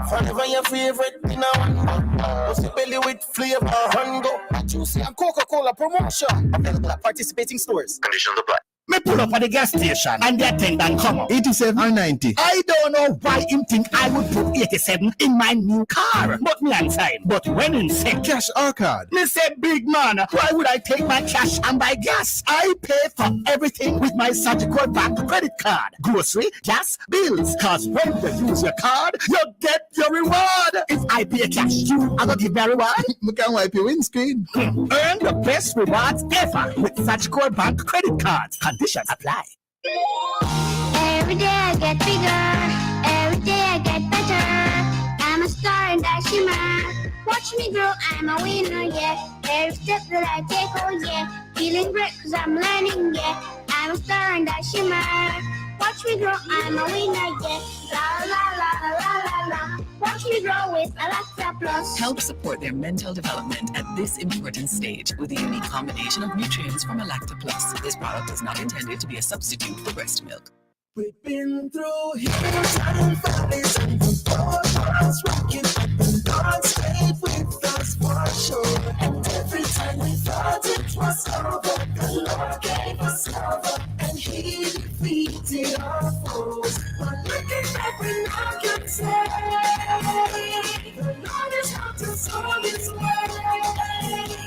5 of your favorite in a one go. Pussy belly with flavor, one go. A juicy and Coca-Cola promotion. Available at participating stores. Conditions apply. Me pull up at the gas station and the attendant come up. 87 or 90. I don't know why him think I would put 87 in my new car. But me answer him. But when him say cash or card, me say big man, why would I take my cash and buy gas? I pay for everything with my surgical bank credit card. Grocery, gas, bills. Cause when you use your card, you get your reward. If I pay cash, you are gonna give me a reward. Me can wipe your windscreen. Earn the best rewards ever with surgical bank credit cards. Conditions apply. Every day I get bigger, every day I get better. I'm a star in that shimmer. Watch me grow, I'm a winner, yeah. Every step that I take, oh yeah. Feeling great cause I'm learning, yeah. I'm a star in that shimmer. Watch me grow, I'm a winner, yeah. La la la la la la. Watch me grow with a Lacta Plus. Help support their mental development at this important stage with a unique combination of nutrients from Lacta Plus. This product is not intended to be a substitute for breast milk. We've been through hills and valleys and the rocking, and the Lord stayed with us for sure. And every time we thought it was over, the Lord gave us cover, and He defeated our foes. But looking back, we now can say, the Lord has helped us all His way.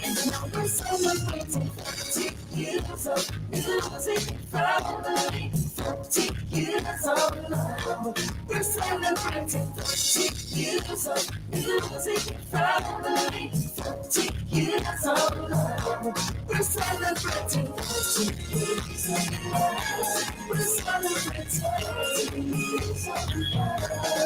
And now we're celebrating 30 years of music family. 30 years of love. We're celebrating 30 years of music family. 30 years of love. We're celebrating 30 years of love. We're celebrating 30 years of love.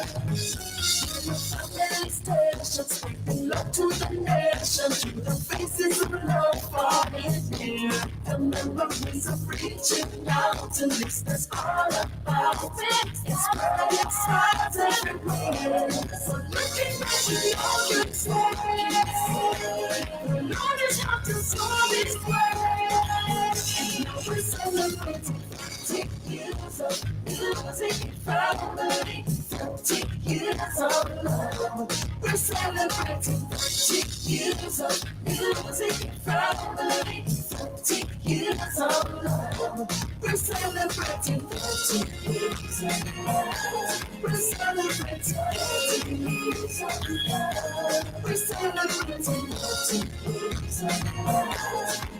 Family station, speaking love to the nation, to the faces of love far and near. The memories of reaching out to listeners all about it. It's spread, it spreads everywhere. So looking back, we all can say, the Lord has helped us all His way. And now we're celebrating 30 years of music family. 30 years of love. We're celebrating 30 years of music family. 30 years of love. We're celebrating 30 years of love. We're celebrating 30 years of love. We're celebrating 30 years of love.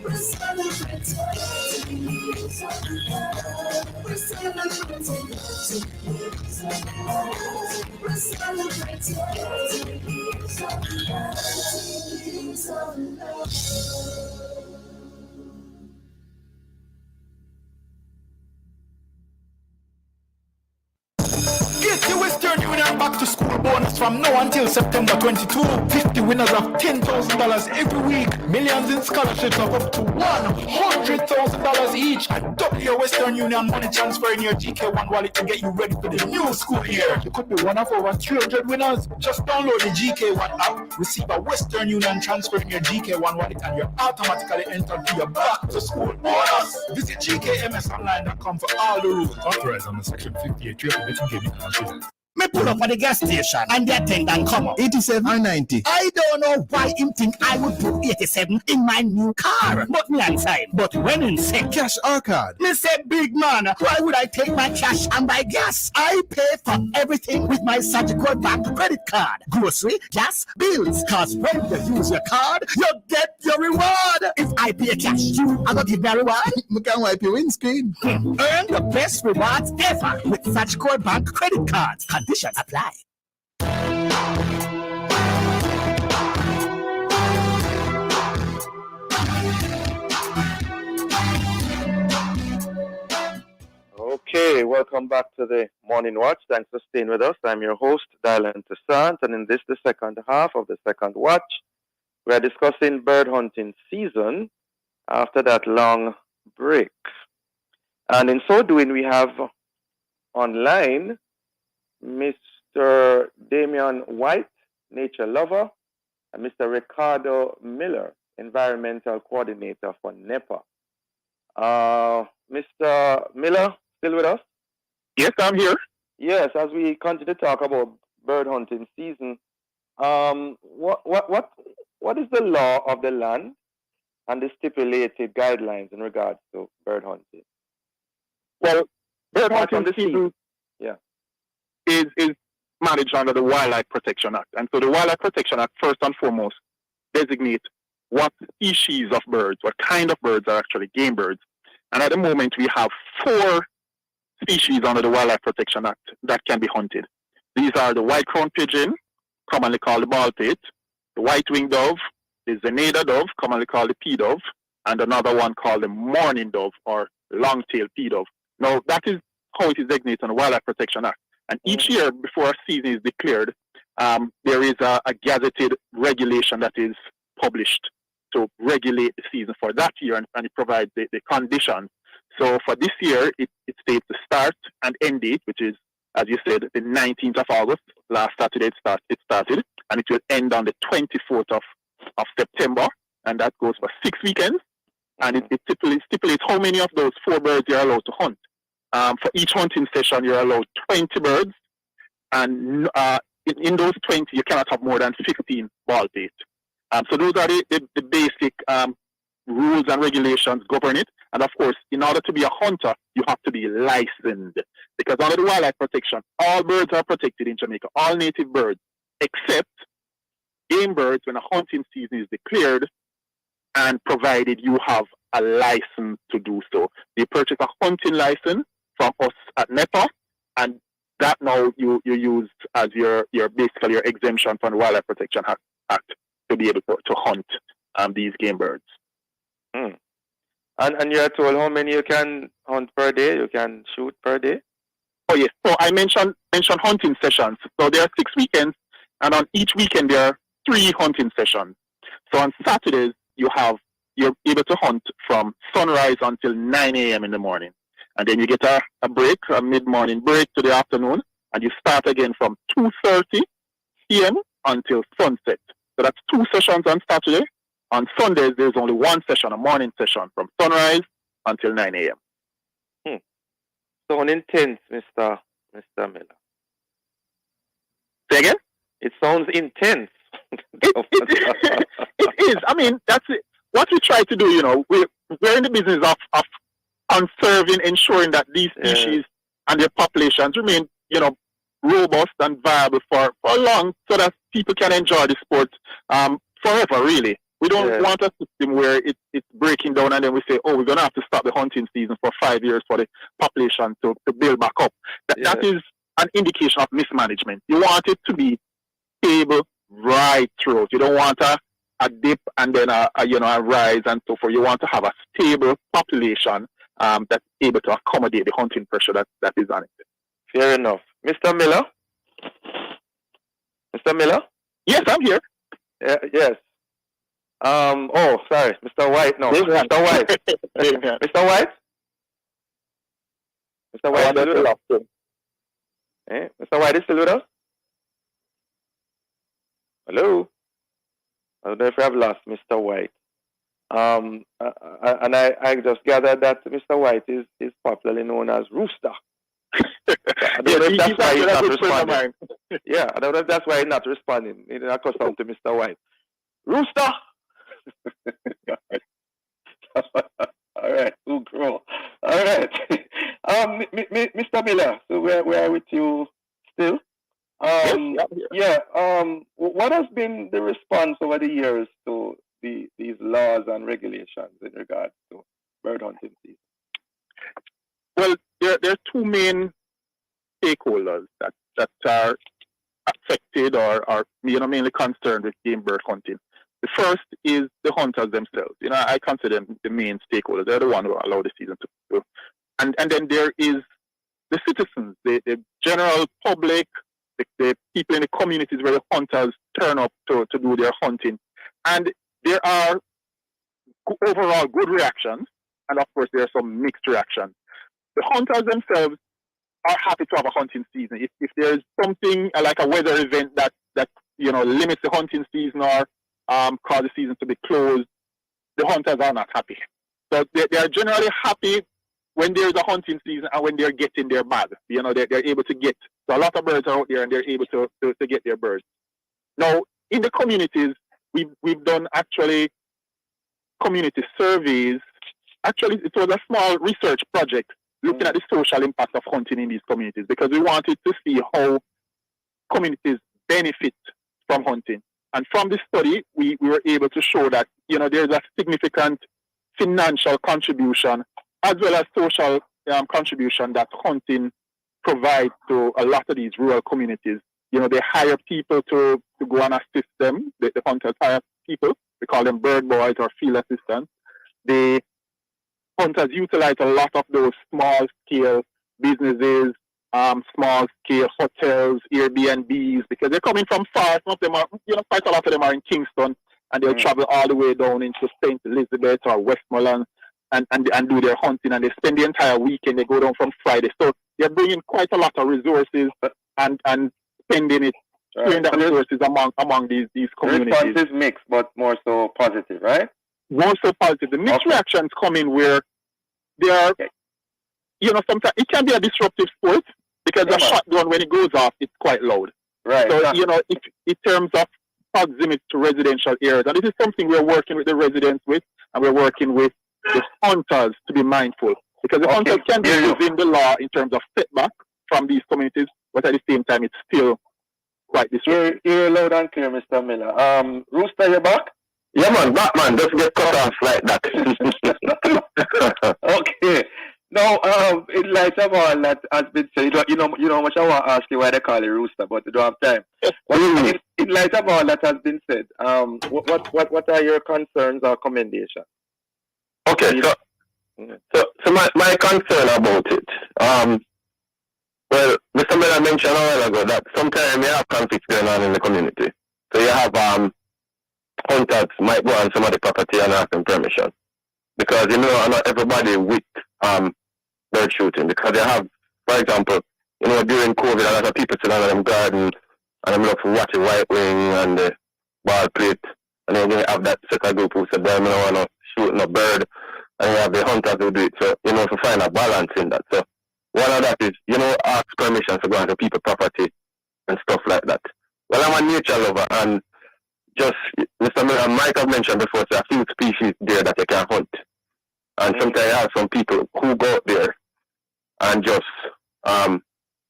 We're celebrating 30 years of love. We're celebrating 30 years of love. We're celebrating 30 years of love. 30 years of love. Get your Western Union back to school, boy. bonus from now until September 22. 50 winners of $10,000 every week. Millions in scholarships of up to $100,000 each. And double your Western Union money transfer in your GK1 wallet to get you ready for the new school year. You could be one of over 300 winners. Just download the GK1 app, receive a Western Union transfer in your GK1 wallet, and you're automatically entered to your back to school bonus. Visit GKMSonline.com for all the rules. Authorized under Section 58 3 of the Betting Gaming Act. Me pull up at the gas station and the attendant come up. 87 or 90. I don't know why him think I would put 87 in my new car. But me inside. But when him say cash or card, me say, big man, why would I take my cash and buy gas? I pay for everything with my Surgical Bank credit card. Grocery, gas, bills. Cause when you use your card, you get your reward. If I pay cash, you are gonna give me a reward. Me can wipe your windscreen. Earn the best rewards ever with Surgical Bank credit cards. Conditions apply. Okay, welcome back to the Morning Watch. Thanks for staying with us. I'm your host, Dylan Toussaint, and in this, the second half of the second watch, we are discussing bird hunting season after that long break. And in so doing, we have online Mr. Damian White, nature lover, and Mr. Ricardo Miller, environmental coordinator for NEPA. Mr. Miller, still with us? Yes, I'm here. Yes, as we continue to talk about bird hunting season, what is the law of the land and the stipulated guidelines in regards to bird hunting? Well, bird hunting season is managed under the Wildlife Protection Act. And so the Wildlife Protection Act, first and foremost, designates what species of birds, what kind of birds are actually game birds. And at the moment, we have 4 species under the Wildlife Protection Act that can be hunted. These are the white-crowned pigeon, commonly called the bald-pate, the white-winged dove, the Zenada dove, commonly called the pea dove, and another one called the mourning dove or long-tailed pea dove. Now, that is how it is designated on the Wildlife Protection Act. And each year, before a season is declared, there is a gazetted regulation that is published to regulate the season for that year, and it provides the conditions. So for this year, it states the start and end date, which is, as you said, the 19th of August. Last Saturday it started, and it will end on the 24th of September, and that goes for 6 weekends. And it stipulates how many of those 4 birds you're allowed to hunt. For each hunting session, you're allowed 20 birds, and in those 20, you cannot have more than 15 bald-pate. So those are the basic rules and regulations govern it. And of course, in order to be a hunter, you have to be licensed. Because under the wildlife protection, all birds are protected in Jamaica, all native birds, except game birds when a hunting season is declared, and provided you have a license to do so. You purchase a hunting license from us at NEPA, and that now you use as your basically your exemption from the Wildlife Protection Act to be able to hunt these game birds. And you're told how many you can hunt per day, you can shoot per day? Oh yes. So I mentioned hunting sessions. So there are 6 weekends, and on each weekend there are 3 hunting sessions. So on Saturdays you're able to hunt from sunrise until 9 a.m. in the morning. And then you get a break, a mid-morning break to the afternoon, and you start again from 2:30 p.m. until sunset. So that's 2 sessions on Saturday. On Sundays, there's only 1 session, a morning session, from sunrise until 9 a.m. So intense, Mr. Miller. Say again? It sounds intense. It is. I mean, that's it. What we try to do, we're in the business of conserving, ensuring that these species and their populations remain, robust and viable for long, so that people can enjoy the sport forever, really. We don't want a system where it's breaking down and then we say, we're going to have to stop the hunting season for 5 years for the population to build back up. That is an indication of mismanagement. You want it to be stable right through. You don't want a dip and then a rise and so forth. You want to have a stable population that's able to accommodate the hunting pressure that is on it. Fair enough. Mr. Miller? Mr. Miller? Yes, I'm here. Yes. Oh, sorry, Mr. White. No, Mr. White. Mr. White. Mr. White, still with us? Mr. White is still with us? Hello. I don't know if I have lost Mr. White. And I just gathered that Mr. White is popularly known as Rooster. I don't know if that's why he's not responding. Yeah, I don't know if that's why he's not responding. He's not accustomed to Mr. White. Rooster! All right, who grow? All right. Mr. Miller, so we are with you still. What has been the response over the years to these laws and regulations in regards to bird hunting season? Well, there are two main stakeholders that are affected or mainly concerned with game bird hunting. The first is the hunters themselves. I consider them the main stakeholders. They're the ones who allow the season to go. And then there is the citizens, the general public, the people in the communities where the hunters turn up to do their hunting. And there are overall good reactions, and of course there are some mixed reactions. The hunters themselves are happy to have a hunting season. If there's something like a weather event that limits the hunting season or cause the season to be closed, the hunters are not happy. So they are generally happy when there's a hunting season and when they're getting their bag. They're able to get. So a lot of birds are out there and they're able to get their birds. Now, in the communities, we've done actually community surveys. Actually, it was a small research project looking at the social impact of hunting in these communities because we wanted to see how communities benefit from hunting. And from this study, we were able to show that, there's a significant financial contribution as well as social contribution that hunting provides to a lot of these rural communities. They hire people to go and assist them. The hunters hire people. We call them bird boys or field assistants. The hunters utilize a lot of those small-scale businesses, small-scale hotels, Airbnbs, because they're coming from far. Some of them are, quite a lot of them are in Kingston, and they'll travel all the way down into St. Elizabeth or Westmoreland and do their hunting, and they spend the entire weekend. They go down from Friday. So they're bringing quite a lot of resources and spending it, sharing that resources among these communities. The response is mixed, but more so positive, right? More so positive. The mixed reactions come in where they are, sometimes it can be a disruptive sport because the shotgun, when it goes off, it's quite loud. Right. So, if, in terms of proximity to residential areas, and this is something we're working with the residents with, and we're working with the hunters to be mindful. Because the hunters can be within the law in terms of setback from these communities, but at the same time, it's still quite disruptive. You're loud and clear, Mr. Miller. Rooster, you back? Yeah, man, Batman, just get cut off like that. Okay. Now, in light of all that has been said, you know how much I want to ask you why they call it Rooster, but we don't have time. But in light of all that has been said, what are your concerns or commendations? Okay, so my concern about it, well, Mr. Miller mentioned a while ago that sometimes you have conflicts going on in the community. So you have hunters might go on some of the property and ask them permission. Because, not everybody with bird shooting. Because you have, for example, during COVID, a lot of people sit on them gardens and them look for watching white wing and the ball plate. And then you have that second group who said, well, I don't want to shoot no bird. And you have the hunters who do it. So, to find a balance in that. So, one of that is, ask permission to go onto people's property and stuff like that. Well, I'm a nature lover, and just, Mr. Miller, Mike have mentioned before, so a few species there that you can hunt. And sometimes you have some people who go out there and just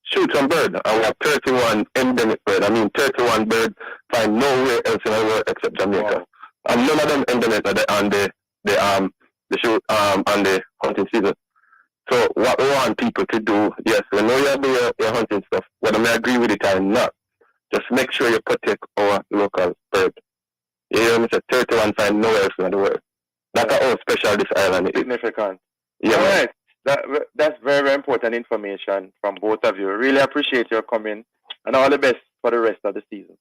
shoot some bird. And we have 31 endemic bird. 31 bird find nowhere else in the world except Jamaica. Wow. And none of them endemic on the shoot on the hunting season. So what we want people to do, yes, we know you do your hunting stuff, whether I agree with it or not, just make sure you protect our local bird. You hear me say 31 find nowhere else in the world. That's how special this island is. Significant. Yeah, all right. That's very, very important information from both of you. Really appreciate your coming and all the best for the rest of the season.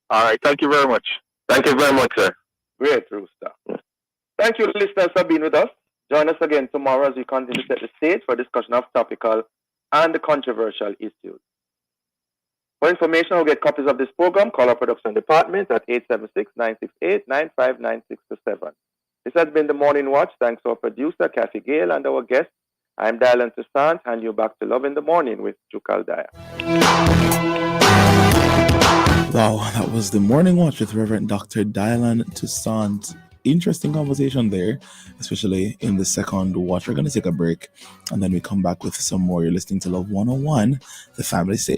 All right. Thank you very much. Thank you very much, sir. Great, Rooster. Thank you, listeners, for being with us. Join us again tomorrow as we continue to set the stage for discussion of topical and controversial issues. For information or get copies of this program, call our production department at 876-968-9596-7. This has been the Morning Watch. Thanks to our producer, Kathy Gale, and our guest. I'm Dylan Toussaint, and you back to Love in the Morning with Jukal Daya. Wow, that was the Morning Watch with Reverend Dr. Dylan Toussaint. Interesting conversation there, especially in the second watch. We're going to take a break, and then we come back with some more. You're listening to Love 101, the family station.